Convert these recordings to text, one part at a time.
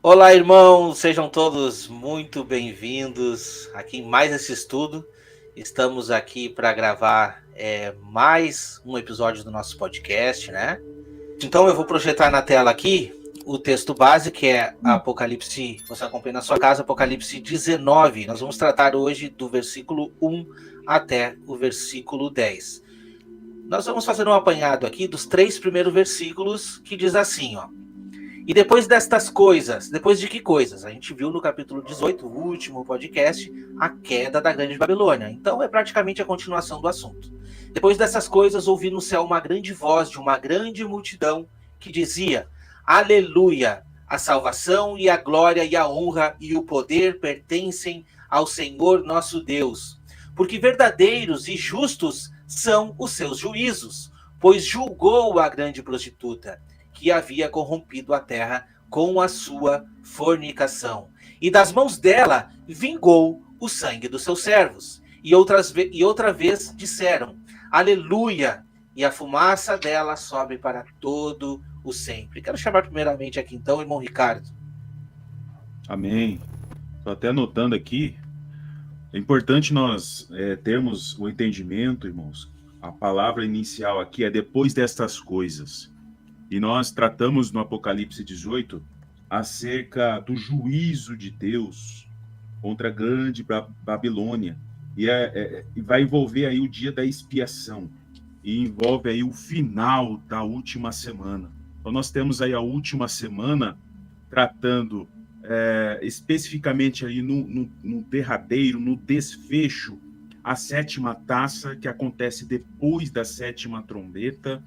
Olá, irmãos, sejam todos muito bem-vindos aqui em mais esse estudo. Estamos aqui para gravar mais um episódio do nosso podcast, né? Então eu vou projetar na tela aqui o texto base, que é Apocalipse, você acompanha na sua casa, Apocalipse 19. Nós vamos tratar hoje do versículo 1 até o versículo 10. Nós vamos fazer um apanhado aqui dos 3 primeiros versículos, que diz assim, ó. E depois destas coisas, depois de que coisas? A gente viu no capítulo 18, o último podcast, a queda da grande Babilônia. Então é praticamente a continuação do assunto. Depois dessas coisas, ouvi no céu uma grande voz de uma grande multidão que dizia: Aleluia! A salvação e a glória e a honra e o poder pertencem ao Senhor nosso Deus. Porque verdadeiros e justos são os seus juízos, pois julgou a grande prostituta que havia corrompido a terra com a sua fornicação. E das mãos dela vingou o sangue dos seus servos. E outra vez disseram: Aleluia! E a fumaça dela sobe para todo o sempre. Quero chamar primeiramente aqui então o irmão Ricardo. Amém. Estou até anotando aqui. É importante nós termos o entendimento, irmãos. A palavra inicial aqui é depois destas coisas. E nós tratamos no Apocalipse 18 acerca do juízo de Deus contra a grande Babilônia. E vai envolver aí o dia da expiação. E envolve aí o final da última semana. Então nós temos aí a última semana tratando especificamente aí no derradeiro, no desfecho, a sétima taça, que acontece depois da sétima trombeta.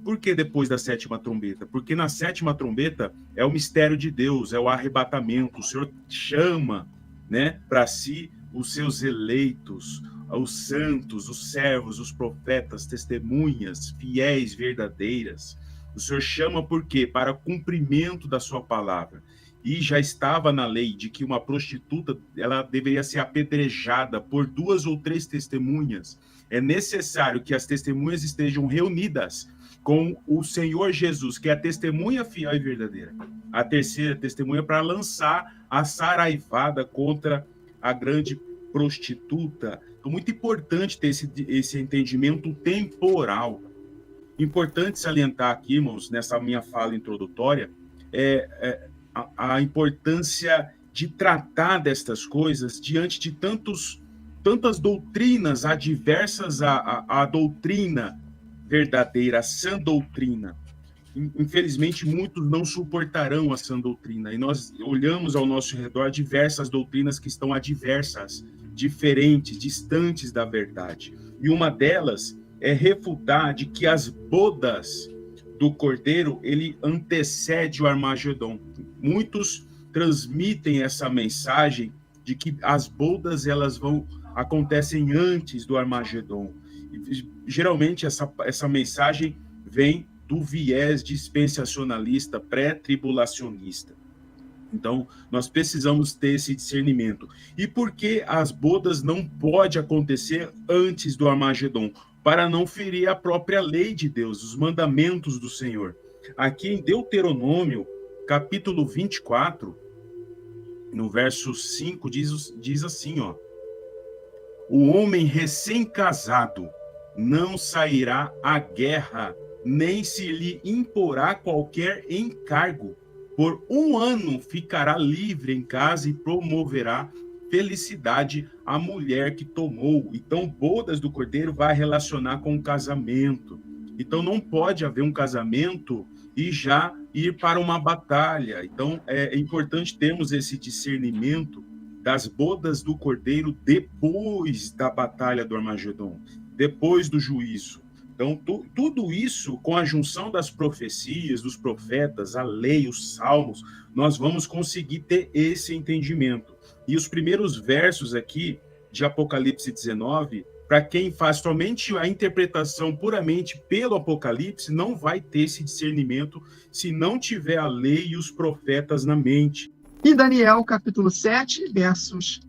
Por que depois da sétima trombeta? Porque na sétima trombeta é o mistério de Deus, é o arrebatamento. O Senhor chama, né, para si os seus eleitos, os santos, os servos, os profetas, testemunhas, fiéis, verdadeiras. O Senhor chama por quê? Para cumprimento da sua palavra. E já estava na lei de que uma prostituta ela deveria ser apedrejada por 2 ou 3 testemunhas. É necessário que as testemunhas estejam reunidas com o Senhor Jesus, que é a testemunha fiel e verdadeira. A terceira testemunha para lançar a saraivada contra a grande prostituta. Então, muito importante ter esse entendimento temporal. Importante salientar aqui, irmãos, nessa minha fala introdutória, a importância de tratar destas coisas diante de tantas doutrinas adversas à doutrina verdadeira, a sã doutrina. Infelizmente, muitos não suportarão a sã doutrina. E nós olhamos ao nosso redor diversas doutrinas que estão adversas, diferentes, distantes da verdade. E uma delas é refutar de que as bodas do Cordeiro, ele antecede o Armagedon. Muitos transmitem essa mensagem de que as bodas elas acontecem antes do Armagedon. E, geralmente essa mensagem vem do viés dispensacionalista, pré-tribulacionista. Então, nós precisamos ter esse discernimento. E por que as bodas não podem acontecer antes do Armagedon? Para não ferir a própria lei de Deus, os mandamentos do Senhor. Aqui em Deuteronômio, capítulo 24, no verso 5, diz assim, ó: o homem recém-casado não sairá à guerra, nem se lhe imporá qualquer encargo. Por 1 ano ficará livre em casa e promoverá felicidade à mulher que tomou. Então, bodas do Cordeiro vai relacionar com o casamento. Então, não pode haver um casamento e já ir para uma batalha. Então, é importante termos esse discernimento das bodas do Cordeiro depois da batalha do Armagedon, depois do juízo. Então, tudo isso, com a junção das profecias, dos profetas, a lei, os salmos, nós vamos conseguir ter esse entendimento. E os primeiros versos aqui de Apocalipse 19, para quem faz somente a interpretação puramente pelo Apocalipse, não vai ter esse discernimento se não tiver a lei e os profetas na mente. E Daniel, capítulo 7, versos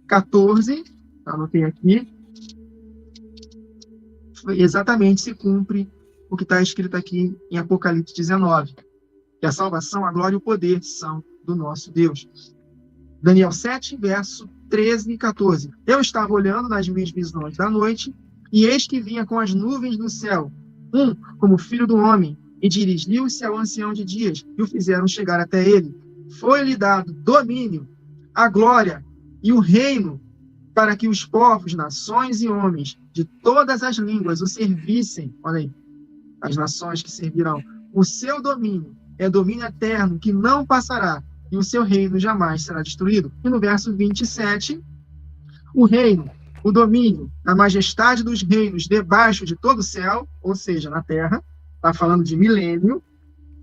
14, anotei aqui, exatamente se cumpre o que está escrito aqui em Apocalipse 19, que a salvação, a glória e o poder são do nosso Deus. Daniel 7, verso 13 e 14. Eu estava olhando nas minhas visões da noite, e eis que vinha com as nuvens do céu, como filho do homem, e dirigiu-se ao ancião de dias, e o fizeram chegar até ele. Foi-lhe dado domínio, a glória e o reino, para que os povos, nações e homens de todas as línguas o servissem. Olha aí, as nações que servirão. O seu domínio é domínio eterno, que não passará, e o seu reino jamais será destruído. E no verso 27, o reino, o domínio, a majestade dos reinos debaixo de todo o céu, ou seja, na terra, está falando de milênio,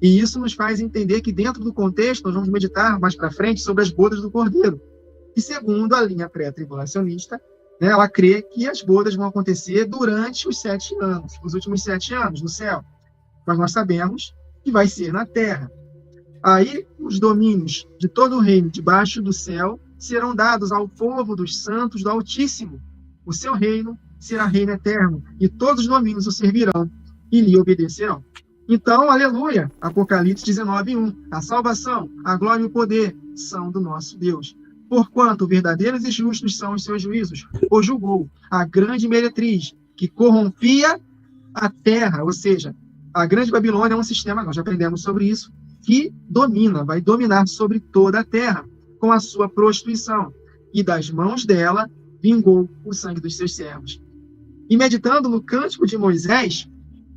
e isso nos faz entender que dentro do contexto, nós vamos meditar mais para frente sobre as bodas do Cordeiro. E segundo a linha pré-tribulacionista, né, ela crê que as bodas vão acontecer durante os 7 anos, os últimos 7 anos no céu. Mas nós sabemos que vai ser na terra. Aí, os domínios de todo o reino debaixo do céu serão dados ao povo dos santos do Altíssimo. O seu reino será reino eterno, e todos os domínios o servirão e lhe obedecerão. Então, aleluia, Apocalipse 19:1. A salvação, a glória e o poder são do nosso Deus. Porquanto verdadeiros e justos são os seus juízos, o julgou a grande meretriz que corrompia a terra, ou seja, a grande Babilônia é um sistema, nós já aprendemos sobre isso, que vai dominar sobre toda a terra, com a sua prostituição, e das mãos dela vingou o sangue dos seus servos. E meditando no cântico de Moisés,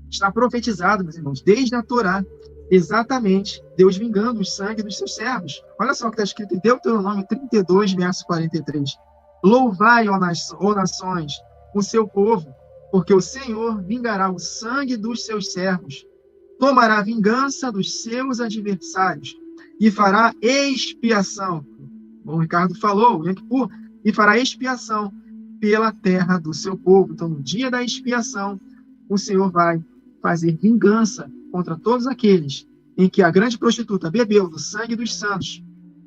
está profetizado, meus irmãos, desde a Torá, exatamente, Deus vingando o sangue dos seus servos. Olha só o que está escrito em Deuteronômio 32, verso 43. Louvai, ó nações, o seu povo, porque o Senhor vingará o sangue dos seus servos, tomará vingança dos seus adversários e fará expiação. Bom, o Ricardo falou, e fará expiação pela terra do seu povo. Então, no dia da expiação, o Senhor vai fazer vingança contra todos aqueles em que a grande prostituta bebeu do sangue dos santos.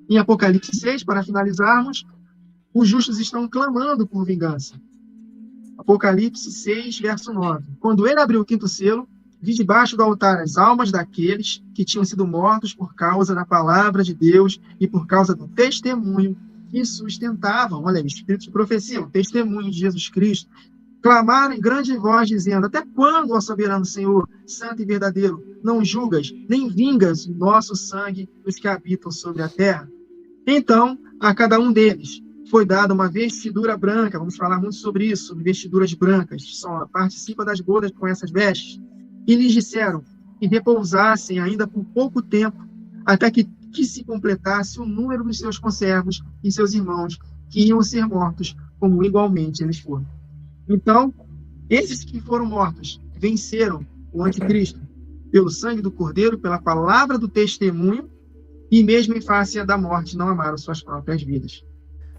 Em Apocalipse 6, para finalizarmos, os justos estão clamando por vingança. Apocalipse 6, verso 9. Quando ele abriu o 5º selo, vi debaixo do altar as almas daqueles que tinham sido mortos por causa da palavra de Deus e por causa do testemunho que sustentavam. Olha aí, espírito de profecia, o testemunho de Jesus Cristo. Clamaram em grande voz, dizendo: até quando, ó soberano Senhor, santo e verdadeiro, não julgas, nem vingas o nosso sangue dos que habitam sobre a terra? Então, a cada um deles foi dada uma vestidura branca. Vamos falar muito sobre isso, sobre vestiduras brancas. Só participa das bodas com essas vestes. E lhes disseram que repousassem ainda por pouco tempo, até que se completasse o número dos seus conservos e seus irmãos, que iam ser mortos, como igualmente eles foram. Então, esses que foram mortos venceram o anticristo pelo sangue do Cordeiro, pela palavra do testemunho, e mesmo em face da morte não amaram suas próprias vidas.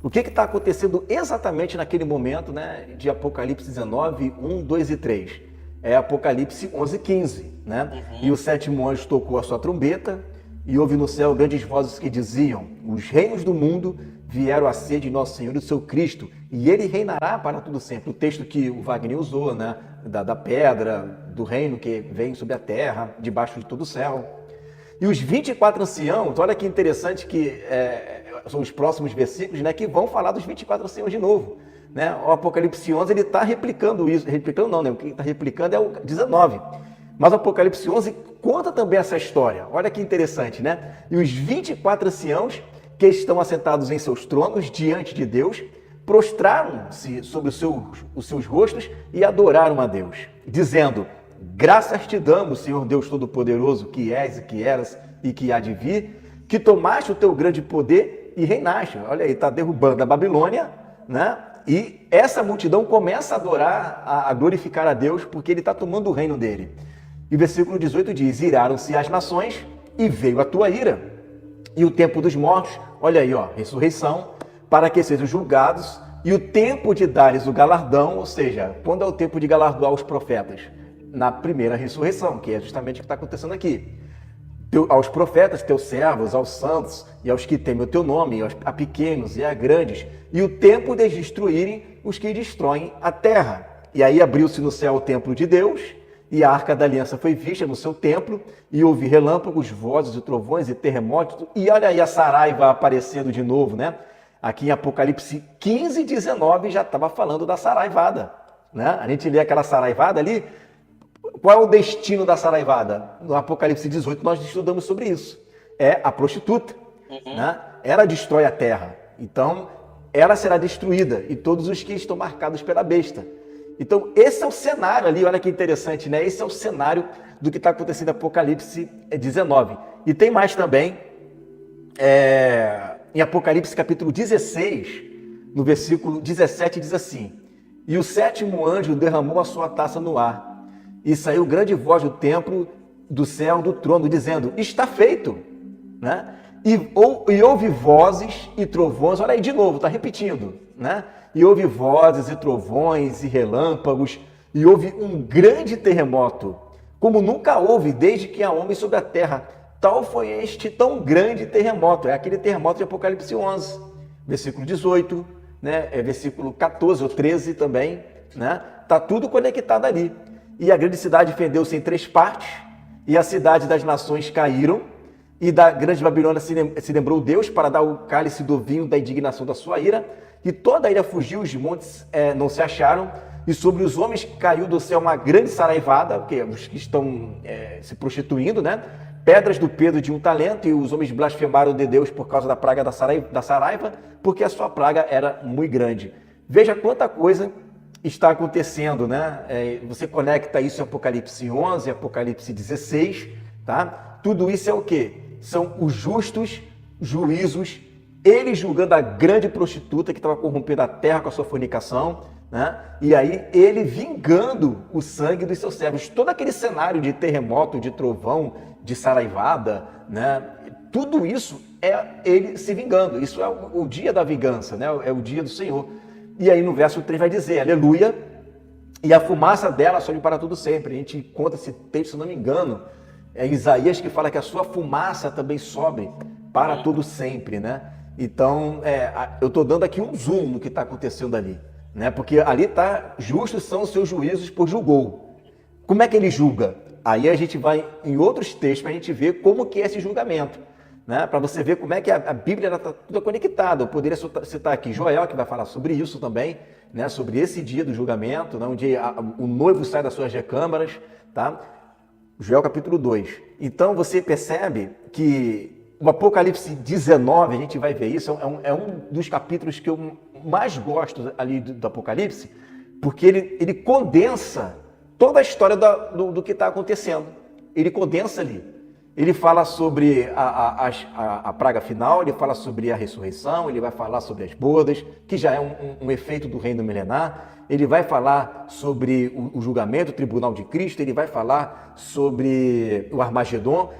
O que está acontecendo exatamente naquele momento, né, de Apocalipse 19, 1, 2 e 3? É Apocalipse 11, 15. Né? E o 7º anjo tocou a sua trombeta, e houve no céu grandes vozes que diziam: os reinos do mundo vieram a ser de nosso Senhor e do seu Cristo, e ele reinará para tudo sempre. O texto que o Wagner usou, né, da pedra, do reino que vem sobre a terra, debaixo de todo o céu. E os 24 anciãos, olha que interessante que são os próximos versículos, né, que vão falar dos 24 anciãos de novo. Né? O Apocalipse 11 ele está replicando isso, replicando não, né? O que está replicando é o 19. Mas o Apocalipse 11 conta também essa história. Olha que interessante, né? E os 24 anciãos que estão assentados em seus tronos diante de Deus, prostraram-se sobre os seus rostos e adoraram a Deus, dizendo: graças te damos, Senhor Deus Todo-Poderoso, que és e que eras e que há de vir, que tomaste o teu grande poder e reinaste. Olha aí, está derrubando a Babilônia, né? E essa multidão começa a adorar, a glorificar a Deus, porque ele está tomando o reino dele. E o versículo 18 diz: iraram-se as nações e veio a tua ira. E o tempo dos mortos, olha aí, ó, ressurreição, para que sejam julgados, e o tempo de dar-lhes o galardão, ou seja, quando é o tempo de galardoar os profetas? Na primeira ressurreição, que é justamente o que está acontecendo aqui. Aos profetas, teus servos, aos santos, e aos que temem o teu nome, a pequenos e a grandes, e o tempo de destruírem os que destroem a terra. E aí abriu-se no céu o templo de Deus, E a Arca da Aliança foi vista no seu templo, e houve relâmpagos, vozes e trovões e terremotos. E olha aí a Saraiva aparecendo de novo, né? Aqui em Apocalipse 15, 19 já estava falando da saraivada, né? A gente lê aquela saraivada ali. Qual é o destino da saraivada? No Apocalipse 18 nós estudamos sobre isso. É a prostituta, né? Ela destrói a terra. Então, ela será destruída e todos os que estão marcados pela besta. Então, esse é o cenário ali, olha que interessante, né? Esse é o cenário do que está acontecendo em Apocalipse 19. E tem mais também, em Apocalipse capítulo 16, no versículo 17, diz assim: E o sétimo anjo derramou a sua taça no ar, e saiu grande voz do templo, do céu, do trono, dizendo: Está feito, né? E houve vozes e trovões, olha aí de novo, está repetindo, né? E houve vozes e trovões e relâmpagos, e houve um grande terremoto, como nunca houve desde que há homem sobre a terra. Tal foi este tão grande terremoto. É aquele terremoto de Apocalipse 11, versículo 18, né? Versículo 14 ou 13 também, né? Está tudo conectado ali. E a grande cidade fendeu-se em 3 partes, e a cidade das nações caíram, e da grande Babilônia se lembrou Deus para dar o cálice do vinho da indignação da sua ira, e toda a ilha fugiu, os montes não se acharam, e sobre os homens caiu do céu uma grande saraivada, porque os que estão se prostituindo, né? Pedras do peso de 1 talento, e os homens blasfemaram de Deus por causa da praga da saraiva, porque a sua praga era muito grande. Veja quanta coisa está acontecendo, né? Você conecta isso em Apocalipse 11, Apocalipse 16, tá? Tudo isso é o quê? São os justos juízos, ele julgando a grande prostituta que estava corrompendo a terra com a sua fornicação, né? E aí ele vingando o sangue dos seus servos. Todo aquele cenário de terremoto, de trovão, de saraivada, né? Tudo isso é ele se vingando. Isso é o dia da vingança, né? É o dia do Senhor. E aí no verso 3 vai dizer, aleluia, e a fumaça dela sobe para tudo sempre. A gente conta esse texto, se não me engano, é Isaías que fala que a sua fumaça também sobe para todo sempre, né? Então, eu estou dando aqui um zoom no que está acontecendo ali, né? Porque ali está, justos são os seus juízos, por julgou. Como é que ele julga? Aí a gente vai em outros textos para a gente ver como que é esse julgamento, né? Para você ver como é que a Bíblia está tudo conectada. Eu poderia citar aqui Joel, que vai falar sobre isso também, né? Sobre esse dia do julgamento, né? Onde o noivo sai das suas recâmaras, tá? Joel capítulo 2. Então você percebe que o Apocalipse 19, a gente vai ver isso, é um dos capítulos que eu mais gosto ali do Apocalipse, porque ele condensa toda a história do que está acontecendo. Ele condensa ali. Ele fala sobre a praga final, ele fala sobre a ressurreição, ele vai falar sobre as bodas, que já é um efeito do reino milenar. Ele vai falar sobre o julgamento, o tribunal de Cristo, ele vai falar sobre o Armagedon.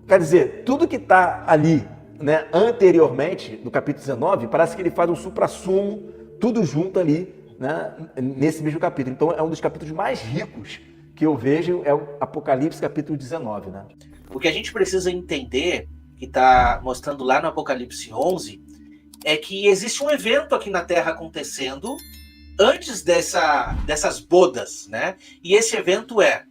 Quer dizer, tudo que está ali, né, anteriormente, no capítulo 19, parece que ele faz um suprassumo, tudo junto ali, né, nesse mesmo capítulo. Então é um dos capítulos mais ricos que eu vejo, é o Apocalipse capítulo 19. Né? O que a gente precisa entender, que está mostrando lá no Apocalipse 11, é que existe um evento aqui na Terra acontecendo antes dessas bodas, né? E esse evento é,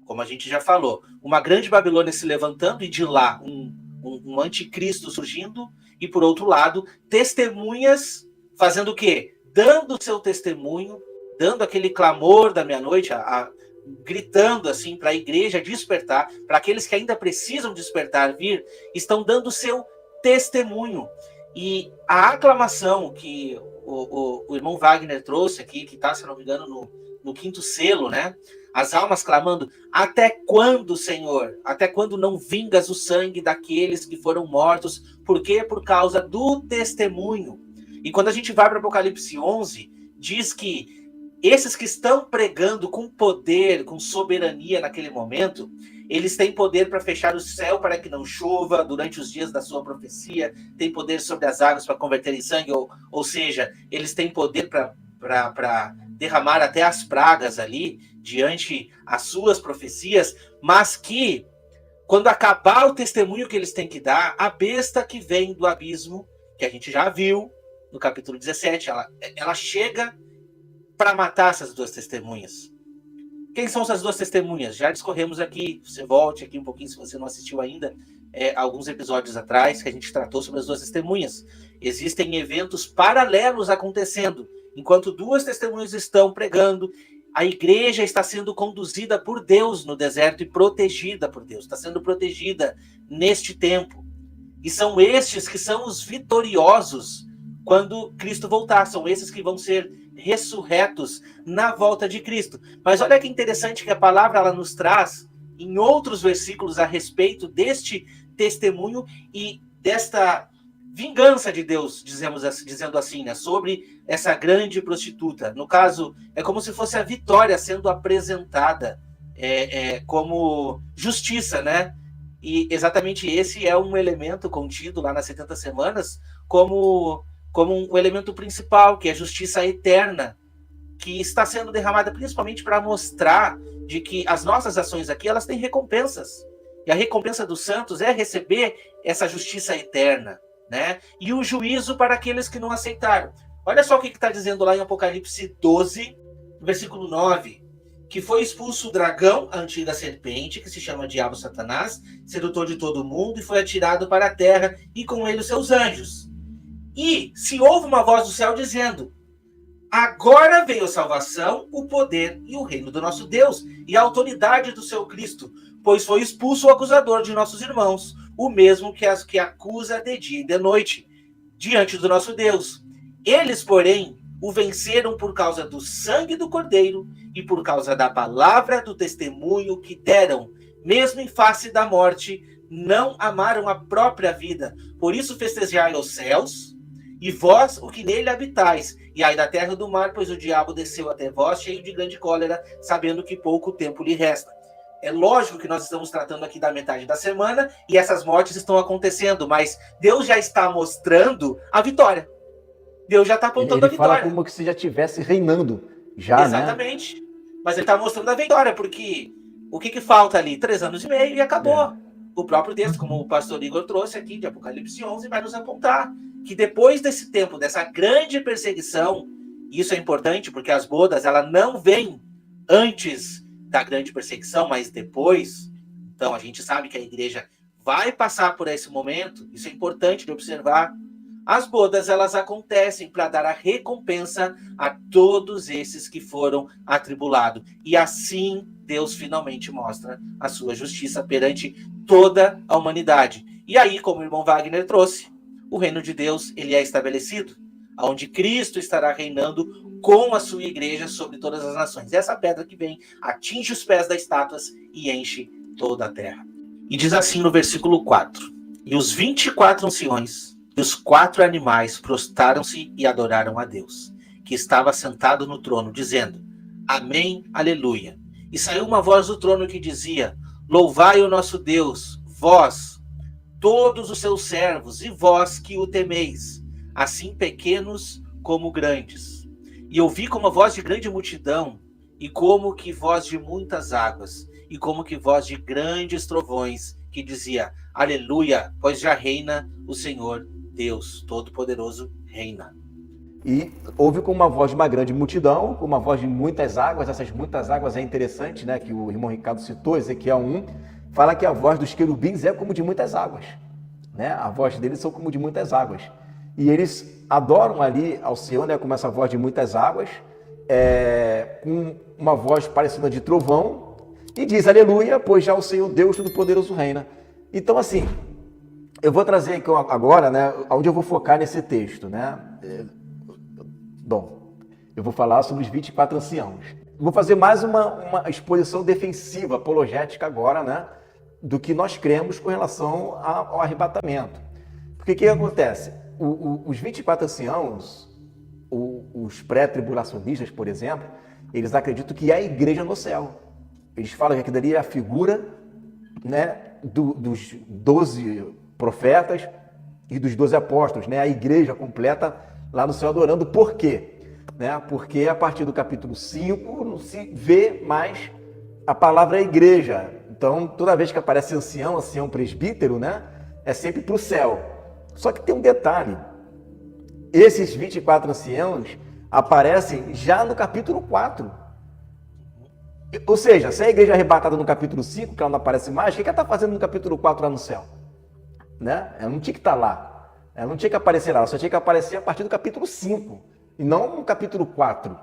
como a gente já falou, uma grande Babilônia se levantando e de lá um anticristo surgindo, e por outro lado, testemunhas fazendo o quê? Dando o seu testemunho, dando aquele clamor da meia-noite, gritando assim para a igreja despertar, para aqueles que ainda precisam despertar, vir, estão dando o seu testemunho. E a aclamação que o irmão Wagner trouxe aqui, que está, se não me engano, no 5º selo, né? As almas clamando, até quando, Senhor? Até quando não vingas o sangue daqueles que foram mortos? Por quê? Por causa do testemunho. E quando a gente vai para o Apocalipse 11, diz que esses que estão pregando com poder, com soberania naquele momento, eles têm poder para fechar o céu para que não chova durante os dias da sua profecia, têm poder sobre as águas para converter em sangue, ou seja, eles têm poder para derramar até as pragas ali, diante as suas profecias, mas que, quando acabar o testemunho que eles têm que dar, a besta que vem do abismo, que a gente já viu no capítulo 17, ela chega para matar essas duas testemunhas. Quem são essas duas testemunhas? Já discorremos aqui, você volte aqui um pouquinho, se você não assistiu ainda, alguns episódios atrás, que a gente tratou sobre as duas testemunhas. Existem eventos paralelos acontecendo. Enquanto duas testemunhas estão pregando, a igreja está sendo conduzida por Deus no deserto e protegida por Deus. Está sendo protegida neste tempo. E são estes que são os vitoriosos quando Cristo voltar. São esses que vão ser ressurretos na volta de Cristo. Mas olha que interessante que a palavra ela nos traz em outros versículos a respeito deste testemunho e desta vingança de Deus, dizendo assim, né, sobre essa grande prostituta. No caso, é como se fosse a vitória sendo apresentada como justiça, né? E exatamente esse é um elemento contido lá nas 70 semanas como um elemento principal, que é a justiça eterna, que está sendo derramada principalmente para mostrar de que as nossas ações aqui, elas têm recompensas. E a recompensa dos santos é receber essa justiça eterna, né? E o juízo para aqueles que não aceitaram. Olha só o que está dizendo lá em Apocalipse 12, versículo 9. Que foi expulso o dragão, a antiga serpente, que se chama Diabo Satanás, sedutor de todo mundo, e foi atirado para a terra, e com ele os seus anjos. E se ouve uma voz do céu dizendo: agora veio a salvação, o poder e o reino do nosso Deus, e a autoridade do seu Cristo, pois foi expulso o acusador de nossos irmãos, o mesmo que acusa de dia e de noite, diante do nosso Deus. Eles, porém, o venceram por causa do sangue do Cordeiro e por causa da palavra do testemunho que deram, mesmo em face da morte, não amaram a própria vida. Por isso festejai aos céus, e vós, o que nele habitais, e ai da terra e do mar, pois o diabo desceu até vós, cheio de grande cólera, sabendo que pouco tempo lhe resta. É lógico que nós estamos tratando aqui da metade da semana, e essas mortes estão acontecendo, mas Deus já está mostrando a vitória. Deus já está apontando a vitória. Ele fala como se já estivesse reinando, já, exatamente. Né? Mas ele está mostrando a vitória, porque o que falta ali? 3 anos e meio e acabou. O próprio texto, como o pastor Igor trouxe aqui, de Apocalipse 11, vai nos apontar que depois desse tempo, dessa grande perseguição, isso é importante, porque as bodas, ela não vem antes da grande perseguição, mas depois. Então, a gente sabe que a igreja vai passar por esse momento, isso é importante de observar. As bodas, elas acontecem para dar a recompensa a todos esses que foram atribulados. E assim, Deus finalmente mostra a sua justiça perante toda a humanidade. E aí, como o irmão Wagner trouxe, o reino de Deus, ele é estabelecido, onde Cristo estará reinando com a sua igreja sobre todas as nações. Essa pedra que vem atinge os pés das estátuas e enche toda a terra. E diz assim no versículo 4: e os 24 anciões e os 4 animais prostraram-se e adoraram a Deus, que estava sentado no trono, dizendo: Amém, aleluia. E saiu uma voz do trono que dizia: Louvai o nosso Deus, vós, todos os seus servos, e vós que o temeis, assim pequenos como grandes. E ouvi como a voz de grande multidão, e como que voz de muitas águas, e como que voz de grandes trovões, que dizia: Aleluia, pois já reina o Senhor Deus Todo-Poderoso, reina. E houve como uma voz de uma grande multidão, com uma voz de muitas águas. Essas muitas águas é interessante, né? Que o irmão Ricardo citou, Ezequiel 1, fala que a voz dos querubins é como de muitas águas, né? A voz deles são como de muitas águas. E eles adoram ali ao Senhor, né? Com essa voz de muitas águas, com uma voz parecida de trovão, e diz: Aleluia, pois já o Senhor Deus Todo-Poderoso reina. Então, assim, eu vou trazer aqui agora, né? Onde eu vou focar nesse texto, né? Bom, eu vou falar sobre os 24 anciãos. Vou fazer mais uma exposição defensiva, apologética agora, né? Do que nós cremos com relação ao arrebatamento. Porque o que acontece? Os 24 anciãos, os pré-tribulacionistas, por exemplo, eles acreditam que é a igreja no céu. Eles falam que aquilo ali é a figura, né, dos 12 profetas e dos 12 apóstolos, né? A igreja completa lá no céu adorando. Por quê? Né? Porque a partir do capítulo 5 não se vê mais a palavra igreja. Então, toda vez que aparece ancião presbítero, né, é sempre para o céu. Só que tem um detalhe: esses 24 anciãos aparecem já no capítulo 4. Ou seja, se a igreja é arrebatada no capítulo 5, que ela não aparece mais, o que ela está fazendo no capítulo 4 lá no céu? Né? Ela não tinha que estar lá. Ela não tinha que aparecer lá. Ela só tinha que aparecer a partir do capítulo 5. E não no capítulo 4.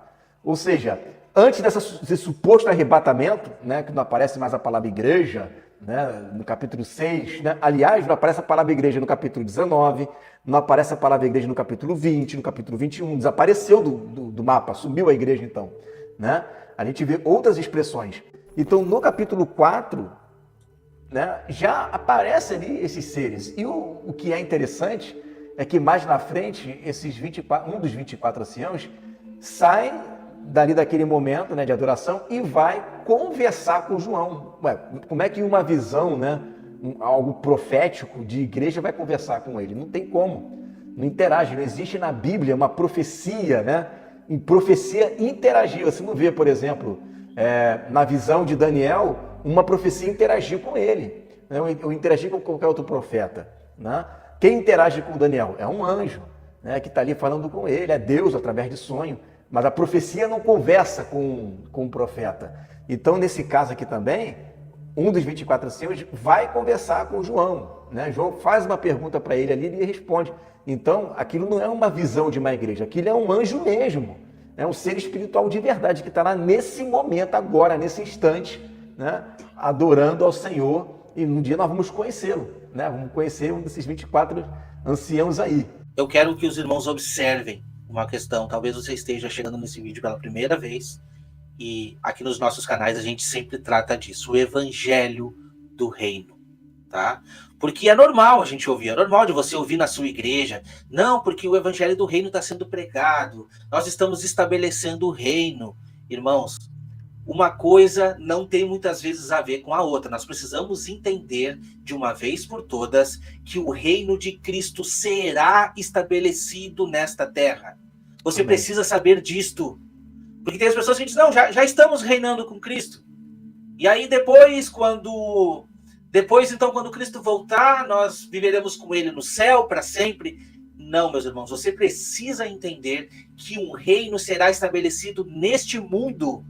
Ou seja, antes desse suposto arrebatamento, né, que não aparece mais a palavra igreja, né, no capítulo 6, né? Aliás, não aparece a palavra igreja no capítulo 19, não aparece a palavra igreja no capítulo 20, no capítulo 21, desapareceu do mapa, sumiu a igreja então. Né? A gente vê outras expressões. Então, no capítulo 4, né, já aparece ali esses seres. E o que é interessante é que mais na frente, um dos 24 anciãos sai dali daquele momento, né, de adoração e vai conversar com João. Ué, como é que uma visão, né, algo profético de igreja vai conversar com ele? Não tem como. Não interage. Não existe na Bíblia uma profecia, né, em profecia interagiva. Você não vê, por exemplo, na visão de Daniel, uma profecia interagir com ele, né, ou interagir com qualquer outro profeta. Né? Quem interage com Daniel? É um anjo, né, que está ali falando com ele, é Deus através de sonho. Mas a profecia não conversa com o profeta. Então, nesse caso aqui também, um dos 24 anciãos vai conversar com João. Né? João faz uma pergunta para ele ali e ele responde. Então, aquilo não é uma visão de uma igreja, aquilo é um anjo mesmo. É um ser espiritual de verdade que está lá nesse momento, agora, nesse instante, né? Adorando ao Senhor. E um dia nós vamos conhecê-lo. Né? Vamos conhecer um desses 24 anciãos aí. Eu quero que os irmãos observem uma questão. Talvez você esteja chegando nesse vídeo pela primeira vez, e aqui nos nossos canais a gente sempre trata disso, o evangelho do reino, tá? Porque é normal a gente ouvir, é normal de você ouvir na sua igreja, não, porque o evangelho do reino está sendo pregado, nós estamos estabelecendo o reino. Irmãos, uma coisa não tem muitas vezes a ver com a outra. Nós precisamos entender de uma vez por todas que o reino de Cristo será estabelecido nesta terra. Você Amém. Precisa saber disto. Porque tem as pessoas que dizem, não, já estamos reinando com Cristo. E aí depois, quando Cristo voltar, nós viveremos com ele no céu para sempre. Não, meus irmãos, você precisa entender que um reino será estabelecido neste mundo,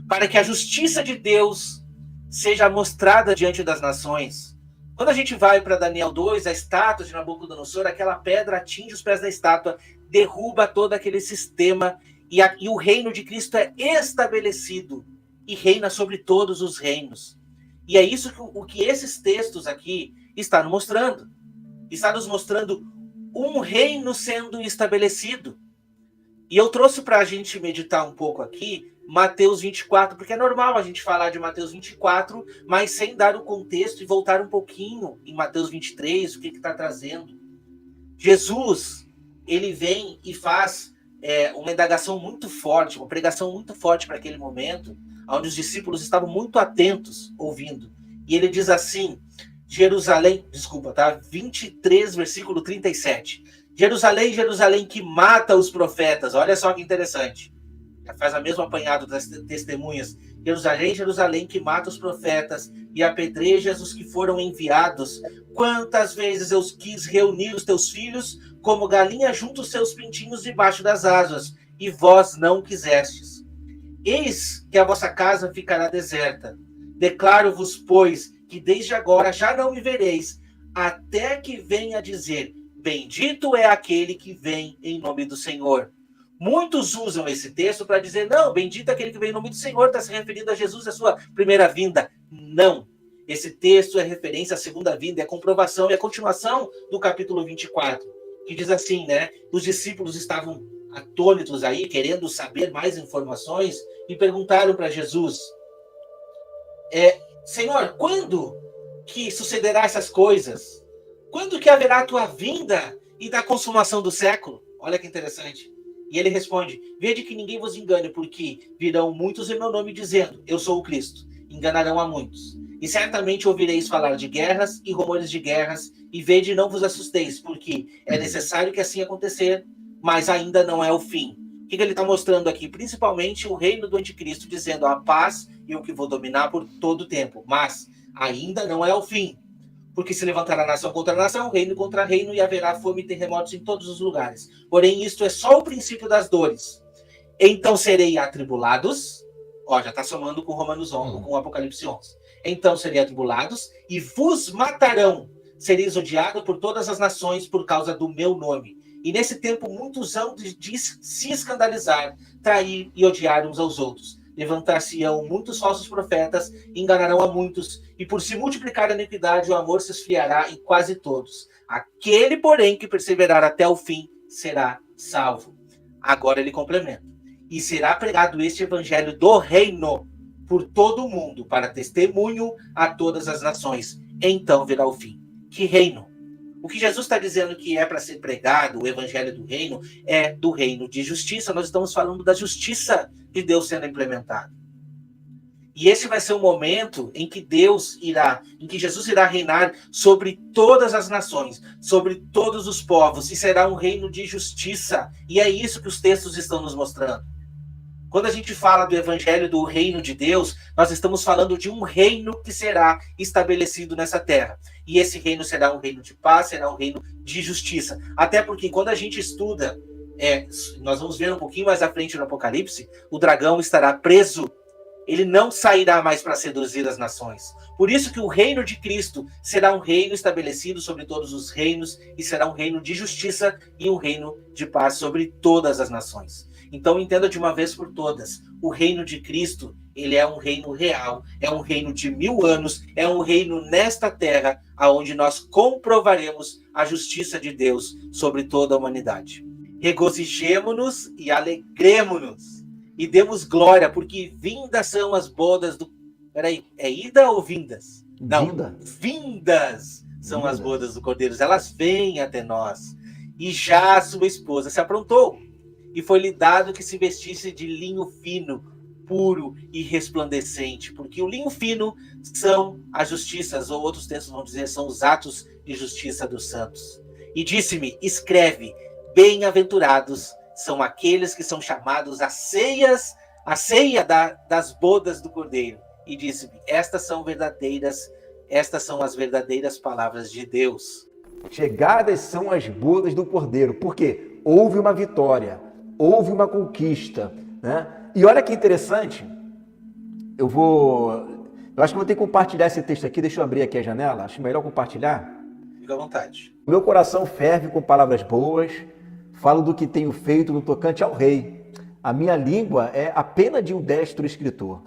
para que a justiça de Deus seja mostrada diante das nações. Quando a gente vai para Daniel 2, a estátua de Nabucodonosor, aquela pedra atinge os pés da estátua, derruba todo aquele sistema, e o reino de Cristo é estabelecido e reina sobre todos os reinos. E é isso que esses textos aqui estão nos mostrando. Está nos mostrando um reino sendo estabelecido. E eu trouxe para a gente meditar um pouco aqui Mateus 24, porque é normal a gente falar de Mateus 24, mas sem dar o contexto e voltar um pouquinho em Mateus 23, o que está trazendo. Jesus, ele vem e faz uma indagação muito forte, uma pregação muito forte para aquele momento, onde os discípulos estavam muito atentos, ouvindo. E ele diz assim, 23, versículo 37. Jerusalém, Jerusalém, que mata os profetas. Olha só que interessante. Faz a mesma apanhado das testemunhas. Jerusalém, Jerusalém, que mata os profetas e apedrejas os que foram enviados. Quantas vezes eu quis reunir os teus filhos, como galinha junta os seus pintinhos debaixo das asas, e vós não quisestes. Eis que a vossa casa ficará deserta. Declaro-vos, pois, que desde agora já não me vereis, até que venha dizer, bendito é aquele que vem em nome do Senhor. Muitos usam esse texto para dizer, não, bendito é aquele que vem em nome do Senhor, está se referindo a Jesus, a sua primeira vinda. Não. Esse texto é referência à segunda vinda, é a comprovação, é a continuação do capítulo 24, que diz assim, né? Os discípulos estavam atônitos aí, querendo saber mais informações, e perguntaram para Jesus, Senhor, quando que sucederá essas coisas? Quando que haverá a tua vinda e da consumação do século? Olha que interessante. E ele responde, vede que ninguém vos engane, porque virão muitos em meu nome dizendo, eu sou o Cristo. Enganarão a muitos. E certamente ouvireis falar de guerras e rumores de guerras, e vede e não vos assusteis, porque é necessário que assim acontecer, mas ainda não é o fim. O que ele está mostrando aqui? Principalmente o reino do anticristo, dizendo a paz e o que vou dominar por todo o tempo, mas ainda não é o fim. Porque se levantará nação contra nação, reino contra reino, e haverá fome e terremotos em todos os lugares. Porém, isto é só o princípio das dores. Então serei atribulados, Ó, já está somando com Romanos 11, com Apocalipse 11. Então seriam atribulados e vos matarão. Sereis odiado por todas as nações por causa do meu nome. E nesse tempo muitos hão de se escandalizar, trair e odiar uns aos outros. Levantar-se-ão muitos falsos profetas, enganarão a muitos, e por se multiplicar a iniquidade, o amor se esfriará em quase todos. Aquele, porém, que perseverar até o fim, será salvo. Agora ele complementa. E será pregado este evangelho do reino por todo o mundo, para testemunho a todas as nações. Então virá o fim. Que reino? O que Jesus está dizendo que é para ser pregado, o evangelho do reino, é do reino de justiça. Nós estamos falando da justiça de Deus sendo implementada. E esse vai ser o momento em que Jesus irá reinar sobre todas as nações, sobre todos os povos, e será um reino de justiça. E é isso que os textos estão nos mostrando. Quando a gente fala do evangelho do reino de Deus, nós estamos falando de um reino que será estabelecido nessa terra. E esse reino será um reino de paz, será um reino de justiça. Até porque quando a gente estuda, nós vamos ver um pouquinho mais à frente no Apocalipse, o dragão estará preso. Ele não sairá mais para seduzir as nações. Por isso que o reino de Cristo será um reino estabelecido sobre todos os reinos, e será um reino de justiça e um reino de paz sobre todas as nações. Então entenda de uma vez por todas, o reino de Cristo, ele é um reino real, é um reino de 1000 anos, é um reino nesta terra, onde nós comprovaremos a justiça de Deus sobre toda a humanidade. Regozijemo-nos e alegremo-nos, e demos glória, porque vindas são as bodas do... Peraí, é ida ou vindas? Não, vindas são as bodas do Cordeiro, elas vêm até nós. E já a sua esposa se aprontou, e foi-lhe dado que se vestisse de linho fino, puro e resplandecente, porque o linho fino são as justiças, ou outros textos vão dizer, são os atos de justiça dos santos. E disse-me, escreve, bem-aventurados são aqueles que são chamados a ceia das bodas do Cordeiro. E disse-me, estas são as verdadeiras palavras de Deus. Chegadas são as bodas do Cordeiro, porque houve uma vitória, houve uma conquista, né? E olha que interessante, eu acho que vou ter que compartilhar esse texto aqui, deixa eu abrir aqui a janela, acho melhor compartilhar. Fica à vontade. Meu coração ferve com palavras boas, falo do que tenho feito no tocante ao rei. A minha língua é a pena de um destro escritor.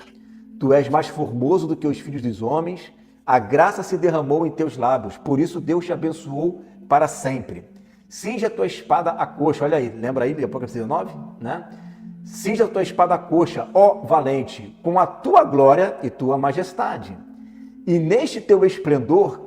Tu és mais formoso do que os filhos dos homens, a graça se derramou em teus lábios, por isso Deus te abençoou para sempre. Cinja a tua espada à coxa, olha aí, lembra aí, Apocalipse 19, né? Cinja a tua espada à coxa, ó valente, com a tua glória e tua majestade. E neste teu esplendor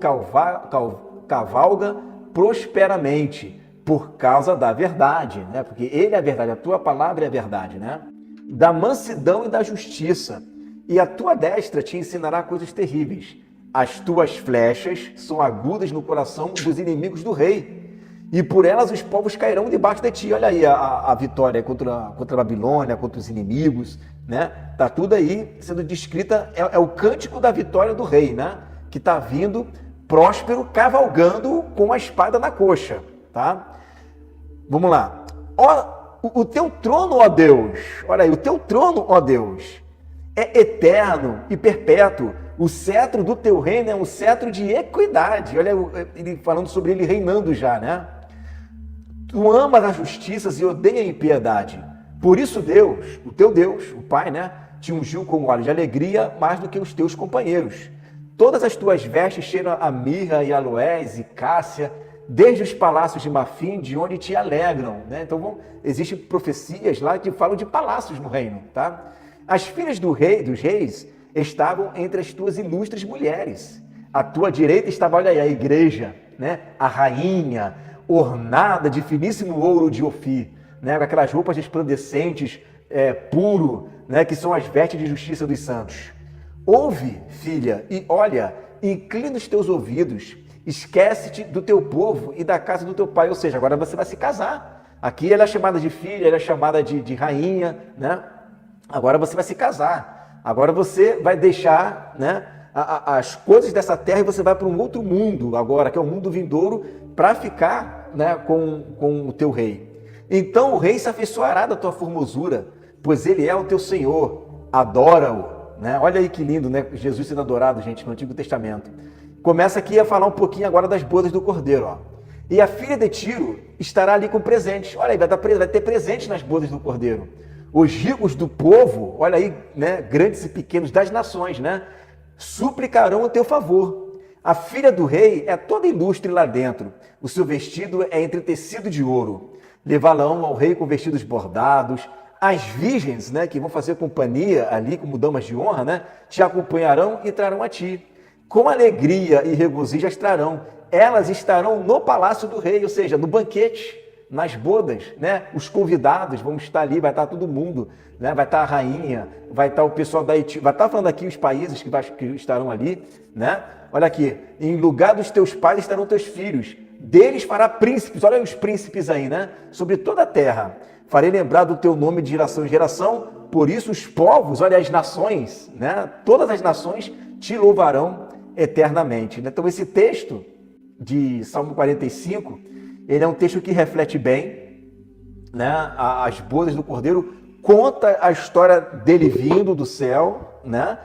cavalga prosperamente, por causa da verdade, né? Porque ele é a verdade, a tua palavra é a verdade, né? Da mansidão e da justiça, e a tua destra te ensinará coisas terríveis. As tuas flechas são agudas no coração dos inimigos do rei, e por elas os povos cairão debaixo de ti. Olha aí a vitória contra a Babilônia, contra os inimigos, né? Tá tudo aí sendo descrita, é o cântico da vitória do rei, né? Que está vindo próspero, cavalgando com a espada na coxa, tá? Vamos lá. O teu trono, ó Deus, olha aí, o teu trono, ó Deus, é eterno e perpétuo. O cetro do teu reino é um cetro de equidade. Olha ele falando sobre ele reinando já, né? Tu amas as justiças e odeia a impiedade. Por isso Deus, o teu Deus, o Pai, né, te ungiu com óleo de alegria mais do que os teus companheiros. Todas as tuas vestes cheiram a mirra e aloés e cássia, desde os palácios de marfim, de onde te alegram, né? Então existem profecias lá que falam de palácios no reino, tá? As filhas dos reis estavam entre as tuas ilustres mulheres. À tua direita estava, olha aí, a igreja, né? A rainha, ornada de finíssimo ouro de Ofir, né? Com aquelas roupas resplandecentes, puro, né? Que são as vestes de justiça dos santos. Ouve, filha, e olha, inclina os teus ouvidos, esquece-te do teu povo e da casa do teu pai. Ou seja, agora você vai se casar. Aqui ela é chamada de filha, ela é chamada de rainha, né? Agora você vai se casar. Agora você vai deixar, né, as coisas dessa terra e você vai para um outro mundo agora, que é o mundo vindouro, para ficar, né, com o teu rei. Então o rei se afeiçoará da tua formosura, pois ele é o teu Senhor. adora-o, né? Olha aí que lindo, né? Jesus sendo adorado, gente, no Antigo Testamento. Começa aqui a falar um pouquinho agora das bodas do Cordeiro, ó. E a filha de Tiro estará ali com presentes. Olha aí, vai ter presentes nas bodas do Cordeiro. Os ricos do povo, olha aí, né? Grandes e pequenos das nações, né? Suplicarão o teu favor. A filha do rei é toda ilustre lá dentro. O seu vestido é entretecido de ouro. Levá-la-ão ao rei com vestidos bordados. As virgens, né, que vão fazer companhia ali como damas de honra, né, te acompanharão e trarão a ti. Com alegria e regozijo as trarão. Elas estarão no palácio do rei, ou seja, no banquete, nas bodas, né? Os convidados vão estar ali, vai estar todo mundo, né? Vai estar a rainha, vai estar o pessoal da Etiópia, vai estar falando aqui os países que estarão ali, né? Olha aqui, em lugar dos teus pais estarão teus filhos, deles fará príncipes, olha os príncipes aí, né? Sobre toda a terra. Farei lembrar do teu nome de geração em geração, por isso os povos, olha as nações, né? Todas as nações te louvarão eternamente. Então esse texto de Salmo 45, ele é um texto que reflete bem, né, as bodas do Cordeiro, conta a história dele vindo do céu, né,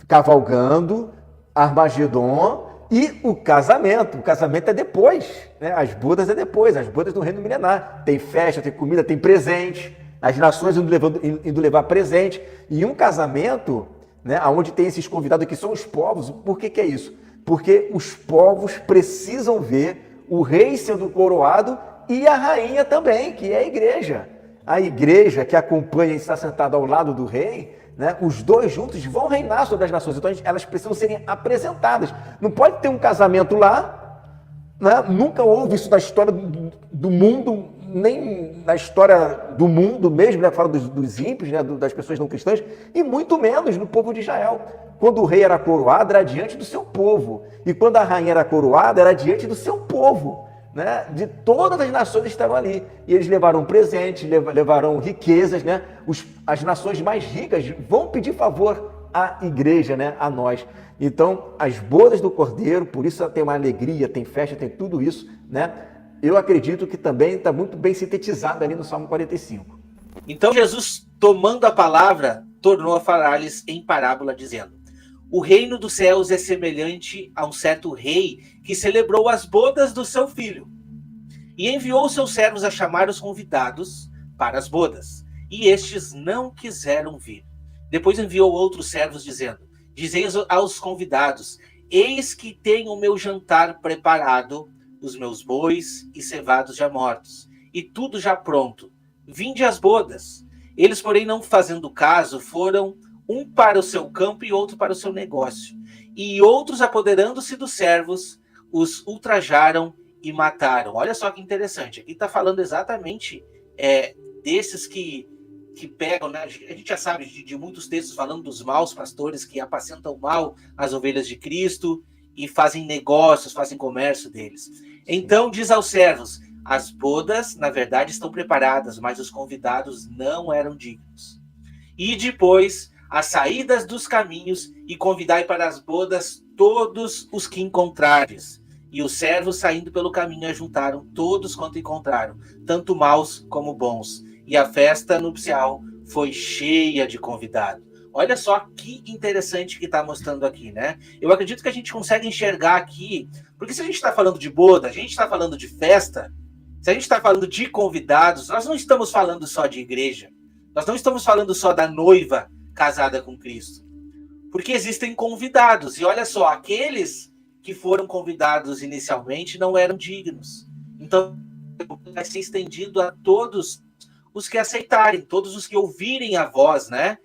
cavalgando, Armagedon e o casamento. O casamento é depois, né, as bodas é depois, as bodas do reino milenar. Tem festa, tem comida, tem presente, as nações indo levar presente. E um casamento, né, onde tem esses convidados que são os povos, por que é isso? Porque os povos precisam ver o rei sendo coroado e a rainha também, que é a igreja. A igreja que acompanha e está sentada ao lado do rei, né, os dois juntos vão reinar sobre as nações. Então elas precisam serem apresentadas. Não pode ter um casamento lá, né? Nunca houve isso na história do mundo, nem na história do mundo mesmo, né? Fala dos ímpios, né? Das pessoas não cristãs, e muito menos no povo de Israel. Quando o rei era coroado, era diante do seu povo. E quando a rainha era coroada, era diante do seu povo. Né? De todas as nações estavam ali. E eles levaram presentes, levaram riquezas. Né? As nações mais ricas vão pedir favor à igreja, né? A nós. Então, as bodas do Cordeiro, por isso tem uma alegria, tem festa, tem tudo isso. Né? Eu acredito que também está muito bem sintetizado ali no Salmo 45. Então, Jesus, tomando a palavra, tornou a falar-lhes em parábola, dizendo: o reino dos céus é semelhante a um certo rei que celebrou as bodas do seu filho e enviou seus servos a chamar os convidados para as bodas, e estes não quiseram vir. Depois enviou outros servos dizendo: dizei aos convidados: eis que tenho o meu jantar preparado, os meus bois e cevados já mortos, e tudo já pronto. Vinde às bodas. Eles, porém, não fazendo caso, foram um para o seu campo e outro para o seu negócio. E outros, apoderando-se dos servos, os ultrajaram e mataram. Olha só que interessante. Aqui está falando exatamente desses que pegam, né? A gente já sabe de muitos textos falando dos maus pastores que apacentam mal as ovelhas de Cristo e fazem negócios, fazem comércio deles. Então diz aos servos: as bodas, na verdade, estão preparadas, mas os convidados não eram dignos. E depois, as saídas dos caminhos, e convidai para as bodas todos os que encontrares. E os servos, saindo pelo caminho, ajuntaram todos quanto encontraram, tanto maus como bons. E a festa nupcial foi cheia de convidados. Olha só que interessante que está mostrando aqui, né? Eu acredito que a gente consegue enxergar aqui, porque se a gente está falando de boda, a gente está falando de festa, se a gente está falando de convidados, nós não estamos falando só de igreja, nós não estamos falando só da noiva casada com Cristo, porque existem convidados, e olha só, aqueles que foram convidados inicialmente não eram dignos, então vai ser estendido a todos os que aceitarem, todos os que ouvirem a voz, né,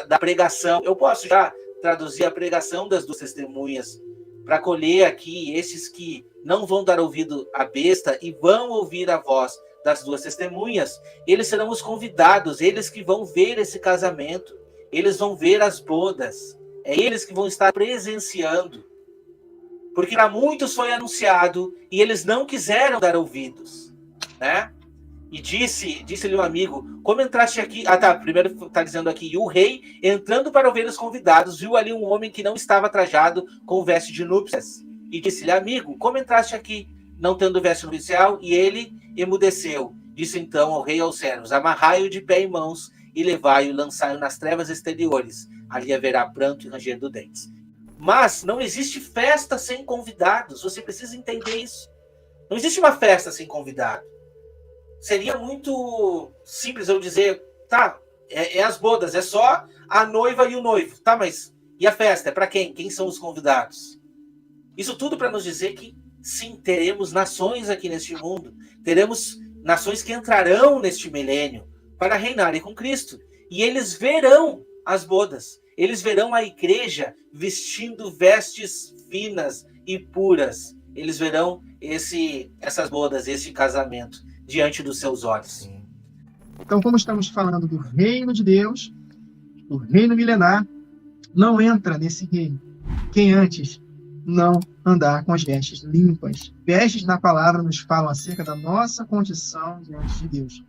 da pregação. Eu posso já traduzir a pregação das duas testemunhas para colher aqui esses que não vão dar ouvido à besta e vão ouvir a voz das duas testemunhas. Eles serão os convidados, eles que vão ver esse casamento, eles vão ver as bodas, é eles que vão estar presenciando, porque para muitos foi anunciado e eles não quiseram dar ouvidos, né? E disse-lhe um amigo: como entraste aqui? Primeiro está dizendo aqui: e o rei, entrando para ouvir os convidados, viu ali um homem que não estava trajado com veste de núpcias. E disse-lhe: amigo, como entraste aqui, não tendo veste nupcial? E ele emudeceu. Disse então ao rei e aos servos: amarrai-o de pé e mãos, e levai-o e lançai-o nas trevas exteriores. Ali haverá pranto e ranger de dentes. Mas não existe festa sem convidados. Você precisa entender isso. Não existe uma festa sem convidado. Seria muito simples eu dizer, tá, é as bodas, é só a noiva e o noivo. Tá, mas e a festa? É para quem? Quem são os convidados? Isso tudo para nos dizer que, sim, teremos nações aqui neste mundo. Teremos nações que entrarão neste milênio para reinarem com Cristo. E eles verão as bodas. Eles verão a igreja vestindo vestes finas e puras. Eles verão essas bodas, esse casamento diante dos seus olhos. Então, como estamos falando do reino de Deus, o reino milenar, não entra nesse reino quem antes não andar com as vestes limpas. Vestes, na palavra, nos falam acerca da nossa condição diante de Deus.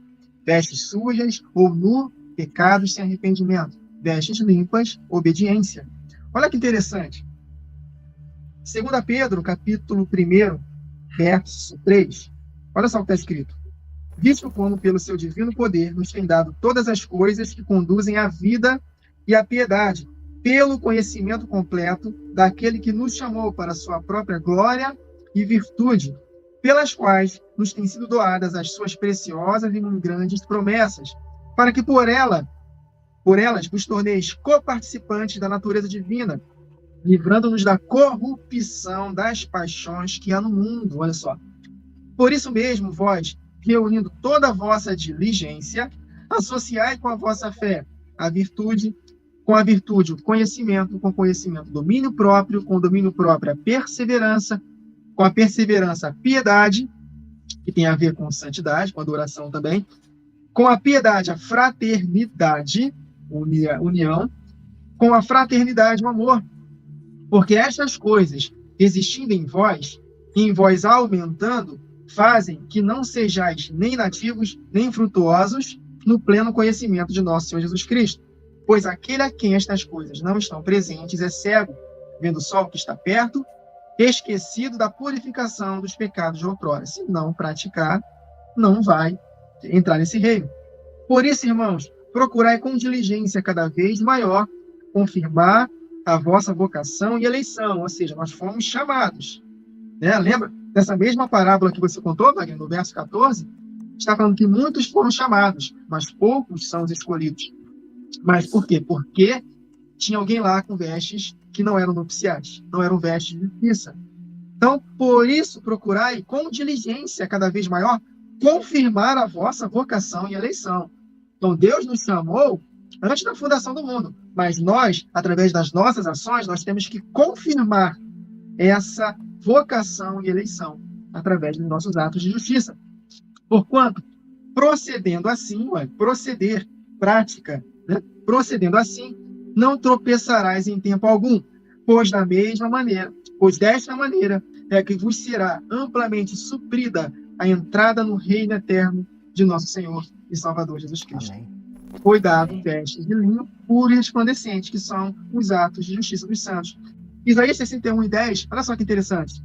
Vestes sujas ou nu, pecados sem arrependimento. Vestes limpas, obediência. Olha que interessante. 2 Pedro, capítulo 1, verso 3. Olha só o que está escrito. Visto como, pelo seu divino poder, nos tem dado todas as coisas que conduzem à vida e à piedade, pelo conhecimento completo daquele que nos chamou para a sua própria glória e virtude, pelas quais nos têm sido doadas as suas preciosas e muito grandes promessas, para que por elas vos torneis coparticipantes da natureza divina, livrando-nos da corrupção das paixões que há no mundo. Olha só. Por isso mesmo, vós, reunindo toda a vossa diligência, associai com a vossa fé a virtude, com a virtude o conhecimento, com o conhecimento domínio próprio, com o domínio próprio a perseverança, com a perseverança a piedade, que tem a ver com santidade, com adoração também, com a piedade a fraternidade, união, com a fraternidade o amor, porque estas coisas, existindo em vós, e em vós aumentando, fazem que não sejais nem nativos, nem frutuosos no pleno conhecimento de nosso Senhor Jesus Cristo. Pois aquele a quem estas coisas não estão presentes é cego, vendo só o que está perto, esquecido da purificação dos pecados de outrora. Se não praticar, não vai entrar nesse reino. Por isso, irmãos, procurai com diligência cada vez maior confirmar a vossa vocação e eleição, ou seja, nós fomos chamados. Né? Lembra dessa mesma parábola que você contou, Wagner, no verso 14? Está falando que muitos foram chamados, mas poucos são os escolhidos. Mas por quê? Porque tinha alguém lá com vestes que não eram nupciais, não eram vestes de justiça. Então, por isso, procurai com diligência cada vez maior confirmar a vossa vocação e eleição. Então, Deus nos chamou antes da fundação do mundo, mas nós, através das nossas ações, nós temos que confirmar essa vocação e eleição através dos nossos atos de justiça. Porquanto, procedendo assim, proceder, prática, né? Procedendo assim, não tropeçarás em tempo algum, pois desta maneira é que vos será amplamente suprida a entrada no reino eterno de nosso Senhor e Salvador Jesus Cristo. Amém. Foi dado vestes de linho puro e resplandecente, que são os atos de justiça dos santos. Isaías 61:10, olha só que interessante.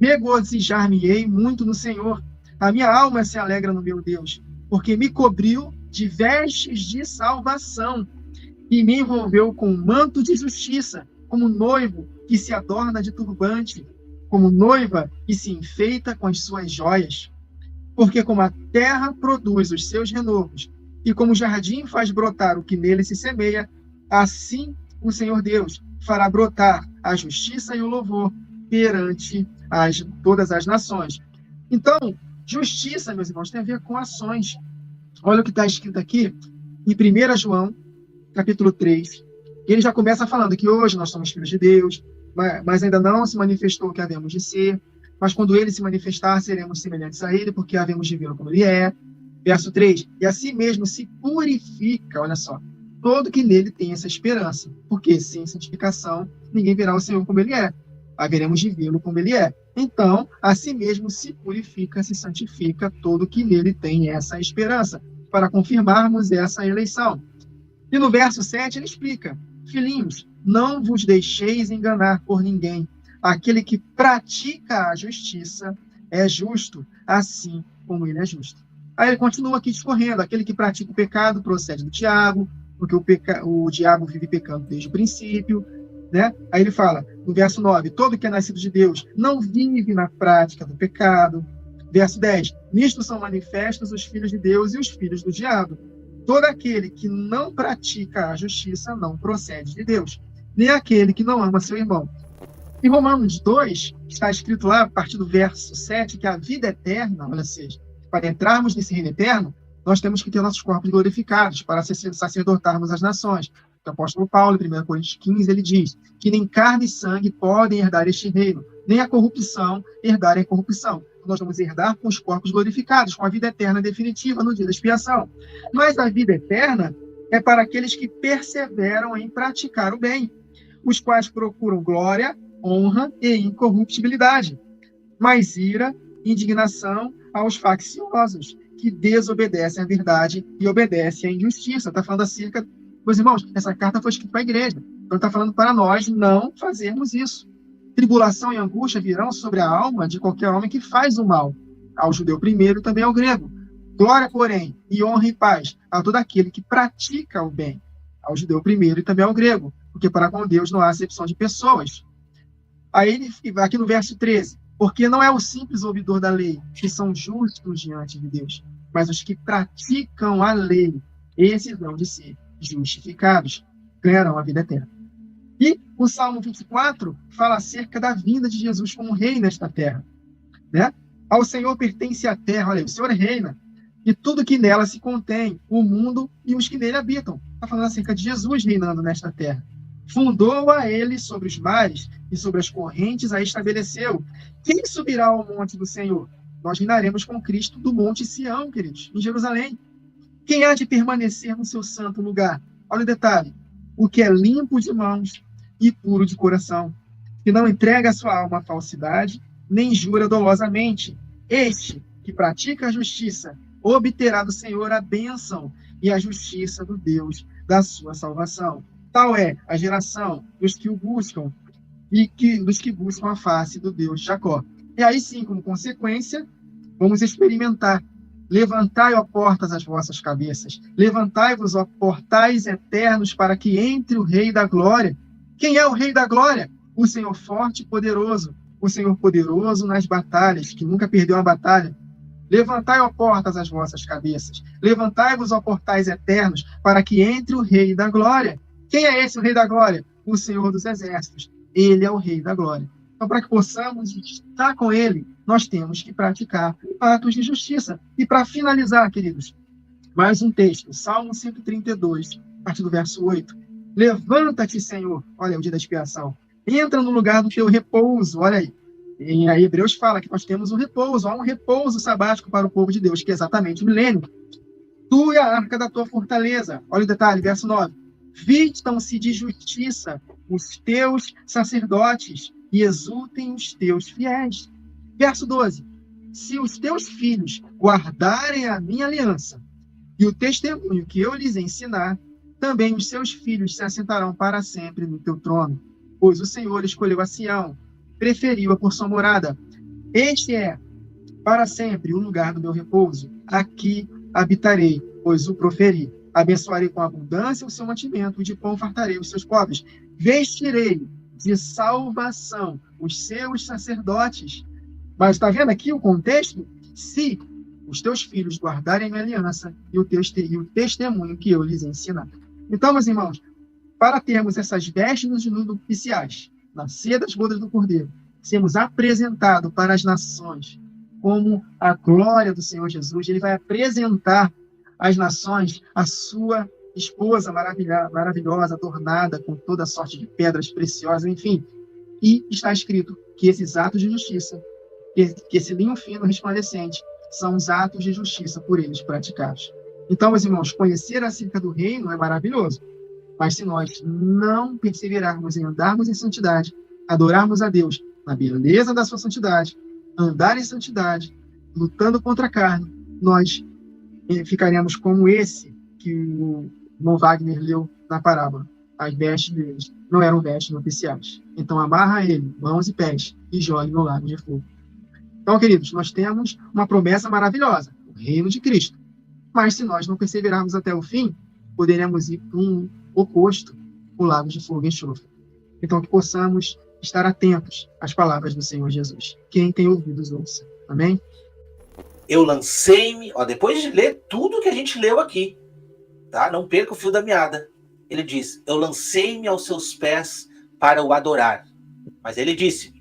Regozijar-me-ei muito no Senhor, a minha alma se alegra no meu Deus, porque me cobriu de vestes de salvação e me envolveu com um manto de justiça, como noivo que se adorna de turbante, como noiva que se enfeita com as suas joias. Porque como a terra produz os seus renovos, e como o jardim faz brotar o que nele se semeia, assim o Senhor Deus fará brotar a justiça e o louvor perante todas as nações. Então, justiça, meus irmãos, tem a ver com ações. Olha o que está escrito aqui em 1 João, capítulo 3. Ele já começa falando que hoje nós somos filhos de Deus, mas ainda não se manifestou o que havemos de ser. Mas quando ele se manifestar, seremos semelhantes a ele, porque havemos de vê-lo como ele é. Verso 3. E assim mesmo se purifica, olha só, todo que nele tem essa esperança. Porque sem santificação, ninguém verá o Senhor como ele é. Haveremos de vê-lo como ele é. Então, assim mesmo se purifica, se santifica todo que nele tem essa esperança, para confirmarmos essa eleição. E no verso 7 ele explica: filhinhos, não vos deixeis enganar por ninguém. Aquele que pratica a justiça é justo, assim como ele é justo. Aí ele continua aqui discorrendo: aquele que pratica o pecado procede do diabo, porque o diabo vive pecando desde o princípio, né? Aí ele fala, no verso 9, todo que é nascido de Deus não vive na prática do pecado. Verso 10, nisto são manifestos os filhos de Deus e os filhos do diabo. Todo aquele que não pratica a justiça não procede de Deus, nem aquele que não ama seu irmão. Em Romanos 2, está escrito lá, a partir do verso 7, que a vida eterna, olha seja, para entrarmos nesse reino eterno, nós temos que ter nossos corpos glorificados para sacerdotarmos as nações. O apóstolo Paulo, em 1 Coríntios 15, ele diz que nem carne e sangue podem herdar este reino, nem a corrupção herdar a corrupção. Nós vamos herdar com os corpos glorificados, com a vida eterna definitiva no dia da expiação. Mas a vida eterna é para aqueles que perseveram em praticar o bem, os quais procuram glória, honra e incorruptibilidade, mas ira, indignação aos facciosos, que desobedecem à verdade e obedecem à injustiça. Está falando acerca, meus irmãos, essa carta foi escrita para a igreja, então está falando para nós não fazermos isso. Tribulação e angústia virão sobre a alma de qualquer homem que faz o mal, ao judeu primeiro e também ao grego. Glória, porém, e honra e paz a todo aquele que pratica o bem, ao judeu primeiro e também ao grego, porque para com Deus não há acepção de pessoas. Aí, aqui no verso 13, porque não é o simples ouvidor da lei que são justos diante de Deus, mas os que praticam a lei, esses vão de ser justificados, ganharão a vida eterna. E o Salmo 24 fala acerca da vinda de Jesus como rei nesta terra, né? Ao Senhor pertence a terra, olha, o Senhor reina, e tudo que nela se contém, o mundo e os que nele habitam. Está falando acerca de Jesus reinando nesta terra. Fundou a ele sobre os mares e sobre as correntes a estabeleceu. Quem subirá ao monte do Senhor? Nós reinaremos com Cristo do monte Sião, queridos, em Jerusalém. Quem há de permanecer no seu santo lugar? Olha o detalhe. O que é limpo de mãos e puro de coração, que não entrega a sua alma à falsidade, nem jura dolosamente. Este que pratica a justiça obterá do Senhor a bênção e a justiça do Deus da sua salvação. Tal é a geração dos que o buscam e dos que buscam a face do Deus de Jacó. E aí sim, como consequência, vamos experimentar. Levantai, ó portas, as vossas cabeças. Levantai-vos, ó portais eternos, para que entre o Rei da Glória. Quem é o Rei da Glória? O Senhor forte e poderoso. O Senhor poderoso nas batalhas, que nunca perdeu uma batalha. Levantai, ó portas, as vossas cabeças. Levantai-vos, ó portais eternos, para que entre o Rei da Glória. Quem é esse o Rei da Glória? O Senhor dos Exércitos. Ele é o Rei da Glória. Então, para que possamos estar com Ele, nós temos que praticar atos de justiça. E para finalizar, queridos, mais um texto, Salmo 132, a partir do verso 8. Levanta-te, Senhor, olha o dia da expiação. Entra no lugar do teu repouso, olha aí. E aí Hebreus fala que nós temos um repouso, há um repouso sabático para o povo de Deus, que é exatamente o milênio. Tu e a arca da tua fortaleza. Olha o detalhe, verso 9. Vistam-se de justiça os teus sacerdotes e exultem os teus fiéis. Verso 12. Se os teus filhos guardarem a minha aliança e o testemunho que eu lhes ensinar, também os seus filhos se assentarão para sempre no teu trono. Pois o Senhor escolheu a Sião, preferiu-a por sua morada. Este é, para sempre, o lugar do meu repouso. Aqui habitarei, pois o proferi. Abençoarei com abundância o seu mantimento, e de pão fartarei os seus pobres. Vestirei de salvação os seus sacerdotes. Mas está vendo aqui o contexto? Se os teus filhos guardarem a minha aliança e o testemunho que eu lhes ensinar. Então, meus irmãos, para termos essas vestes nupciais, na ceia das bodas do Cordeiro, sermos apresentados para as nações como a glória do Senhor Jesus, ele vai apresentar às nações a sua esposa maravilhosa, adornada com toda sorte de pedras preciosas, enfim. E está escrito que esses atos de justiça, que esse linho fino resplandecente, são os atos de justiça por eles praticados. Então, meus irmãos, conhecer acerca do reino é maravilhoso, mas se nós não perseverarmos em andarmos em santidade, adorarmos a Deus na beleza da sua santidade, andar em santidade, lutando contra a carne, nós ficaremos como esse que o irmão Wagner leu na parábola. As vestes deles não eram vestes nupciais. Então amarra ele, mãos e pés, e jogue no lago de fogo. Então, queridos, nós temos uma promessa maravilhosa. O reino de Cristo. Mas se nós não perseverarmos até o fim, poderemos ir para um oposto, o lago de fogo e enxofre. Então, que possamos estar atentos às palavras do Senhor Jesus. Quem tem ouvidos, ouça. Amém? Eu lancei-me, depois de ler tudo que a gente leu aqui, tá? Não perca o fio da meada. Ele diz, eu lancei-me aos seus pés para o adorar. Mas ele disse,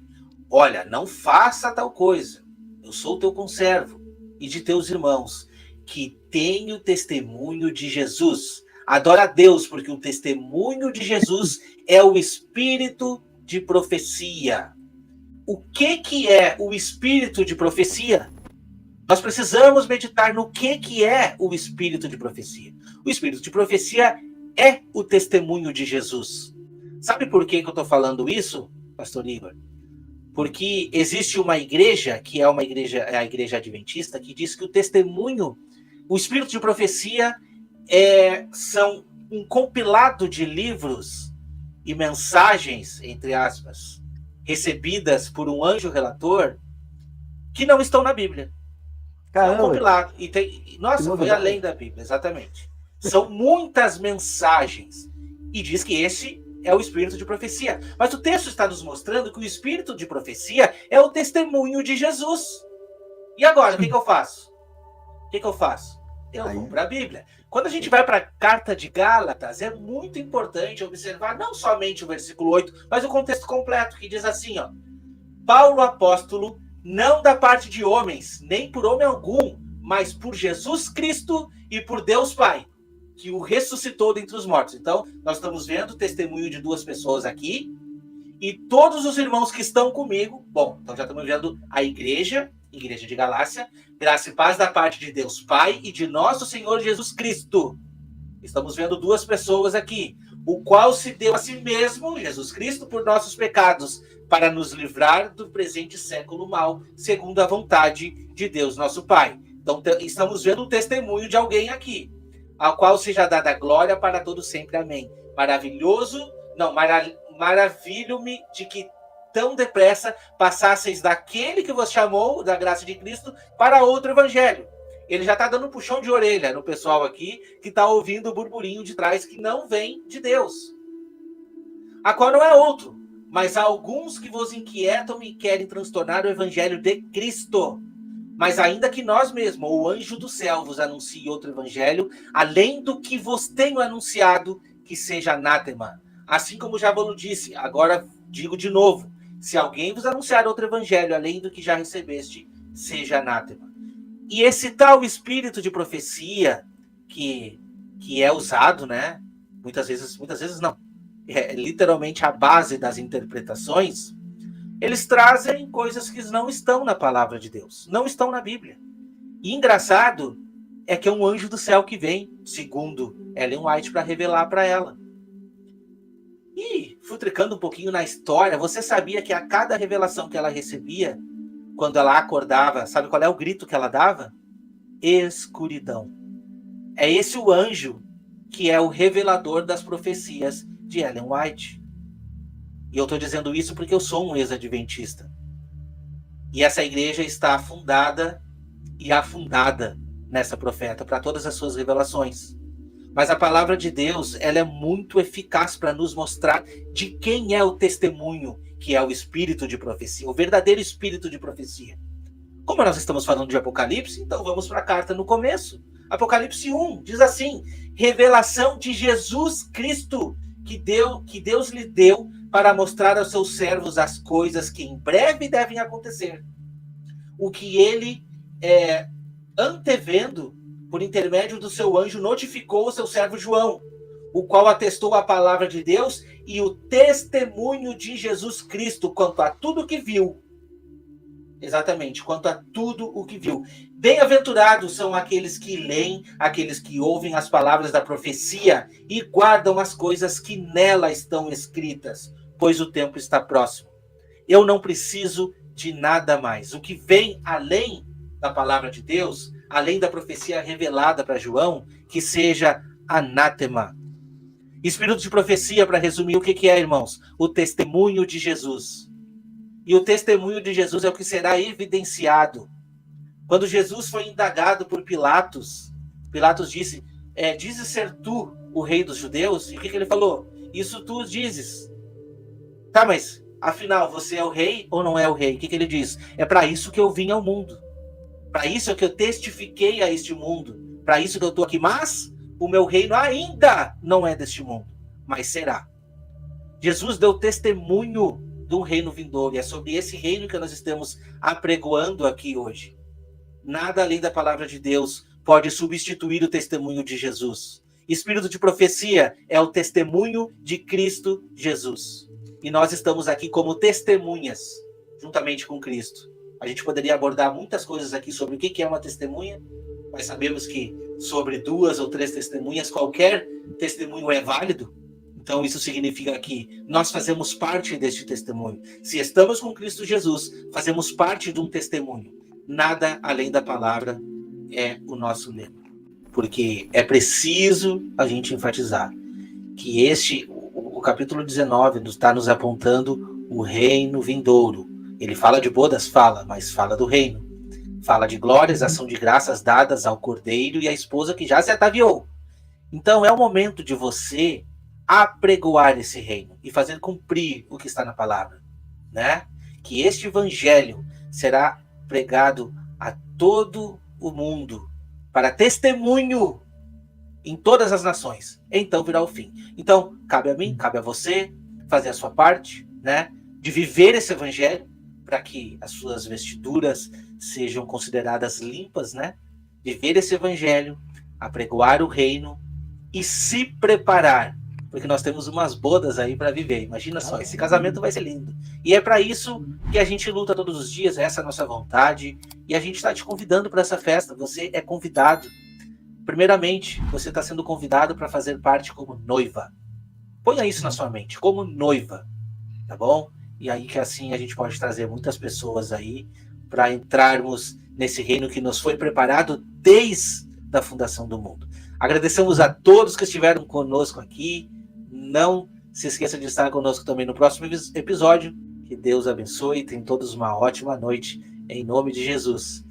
olha, não faça tal coisa. Eu sou teu conservo e de teus irmãos, que tenho testemunho de Jesus. Adora a Deus, porque o testemunho de Jesus é o espírito de profecia. O que é o espírito de profecia? Nós precisamos meditar no que é o espírito de profecia. O espírito de profecia é o testemunho de Jesus. Sabe por que eu estou falando isso, pastor Igor? Porque existe uma igreja, que é a igreja adventista, que diz que o testemunho, o espírito de profecia são um compilado de livros e mensagens, entre aspas, recebidas por um anjo relator, que não estão na Bíblia. Caramba. É um compilado. Nossa, foi além da Bíblia, exatamente. São muitas mensagens. E diz que esse é o espírito de profecia. Mas o texto está nos mostrando que o espírito de profecia é o testemunho de Jesus. E agora, o que eu faço? Eu vou para a Bíblia. Quando a gente vai para a carta de Gálatas, é muito importante observar não somente o versículo 8, mas o contexto completo, que diz assim, Paulo apóstolo, não da parte de homens, nem por homem algum, mas por Jesus Cristo e por Deus Pai, que o ressuscitou dentre os mortos. Então, nós estamos vendo o testemunho de duas pessoas aqui, e todos os irmãos que estão comigo, então já estamos vendo a igreja de Galácia, graça e paz da parte de Deus Pai e de nosso Senhor Jesus Cristo. Estamos vendo duas pessoas aqui, o qual se deu a si mesmo, Jesus Cristo, por nossos pecados, para nos livrar do presente século mal, segundo a vontade de Deus, nosso Pai. Então, estamos vendo o testemunho de alguém aqui, ao qual seja dada glória para todos sempre. Amém. Maravilho-me de que tão depressa passasseis daquele que vos chamou, da graça de Cristo, para outro evangelho. Ele já está dando um puxão de orelha no pessoal aqui, que está ouvindo o burburinho de trás, que não vem de Deus. A qual não é outro, mas há alguns que vos inquietam e querem transtornar o evangelho de Cristo. Mas ainda que nós mesmos, ou o anjo do céu, vos anuncie outro evangelho, além do que vos tenho anunciado, que seja anátema. Assim como já vos disse, agora digo de novo, se alguém vos anunciar outro evangelho, além do que já recebeste, seja anátema. E esse tal espírito de profecia, que é usado, né? Muitas vezes não. É literalmente a base das interpretações. Eles trazem coisas que não estão na palavra de Deus, não estão na Bíblia. E engraçado é que é um anjo do céu que vem, segundo Ellen White, para revelar para ela. E, futricando um pouquinho na história, você sabia que a cada revelação que ela recebia, quando ela acordava, sabe qual é o grito que ela dava? Escuridão. É esse o anjo que é o revelador das profecias de Ellen White. E eu estou dizendo isso porque eu sou um ex-adventista. E essa igreja está afundada e afundada nessa profeta para todas as suas revelações. Mas a palavra de Deus, ela é muito eficaz para nos mostrar de quem é o testemunho, que é o espírito de profecia, o verdadeiro espírito de profecia. Como nós estamos falando de Apocalipse, então vamos para a carta no começo. Apocalipse 1 diz assim: revelação de Jesus Cristo, que Deus lhe deu para mostrar aos seus servos as coisas que em breve devem acontecer. O que ele, antevendo, por intermédio do seu anjo, notificou o seu servo João, o qual atestou a palavra de Deus e o testemunho de Jesus Cristo quanto a tudo que viu. Exatamente, quanto a tudo o que viu. Bem-aventurados são aqueles que leem, aqueles que ouvem as palavras da profecia e guardam as coisas que nela estão escritas, pois o tempo está próximo. Eu não preciso de nada mais. O que vem além da palavra de Deus, além da profecia revelada para João, que seja anátema. Espírito de profecia, para resumir, o que é, irmãos? O testemunho de Jesus. E o testemunho de Jesus é o que será evidenciado Quando Jesus foi indagado por Pilatos, Pilatos disse, dizes ser tu o rei dos judeus? E o que ele falou? Isso tu dizes. Tá, mas afinal, você é o rei ou não é o rei? O que ele diz? É para isso que eu vim ao mundo. Para isso que eu testifiquei a este mundo. Para isso que eu estou aqui. Mas o meu reino ainda não é deste mundo, mas será. Jesus deu testemunho de um reino vindouro. E é sobre esse reino que nós estamos apregoando aqui hoje. Nada além da palavra de Deus pode substituir o testemunho de Jesus. Espírito de profecia é o testemunho de Cristo Jesus. E nós estamos aqui como testemunhas, juntamente com Cristo. A gente poderia abordar muitas coisas aqui sobre o que é uma testemunha, mas sabemos que sobre 2 ou 3 testemunhas, qualquer testemunho é válido. Então isso significa que nós fazemos parte deste testemunho. Se estamos com Cristo Jesus, fazemos parte de um testemunho. Nada além da palavra é o nosso lema. Porque é preciso a gente enfatizar que o capítulo 19 está nos apontando o reino vindouro. Ele fala de bodas? Fala, mas fala do reino. Fala de glórias, ação de graças dadas ao cordeiro e à esposa que já se ataviou. Então é o momento de você apregoar esse reino e fazer cumprir o que está na palavra, né? Que este evangelho será pregado a todo o mundo para testemunho em todas as nações. Então virá o fim. Então cabe a mim, cabe a você fazer a sua parte, né? De viver esse evangelho para que as suas vestiduras sejam consideradas limpas, né? Viver esse evangelho, apregoar o reino e se preparar, porque nós temos umas bodas aí para viver. Imagina só, esse casamento vai ser lindo. E é para isso que a gente luta todos os dias, essa é a nossa vontade, e a gente está te convidando para essa festa. Você é convidado. Primeiramente, você está sendo convidado para fazer parte como noiva. Ponha isso na sua mente, como noiva, tá bom? E aí que assim a gente pode trazer muitas pessoas aí para entrarmos nesse reino que nos foi preparado desde a fundação do mundo. Agradecemos a todos que estiveram conosco aqui. Não se esqueça de estar conosco também no próximo episódio. Que Deus abençoe e tenham todos uma ótima noite, em nome de Jesus.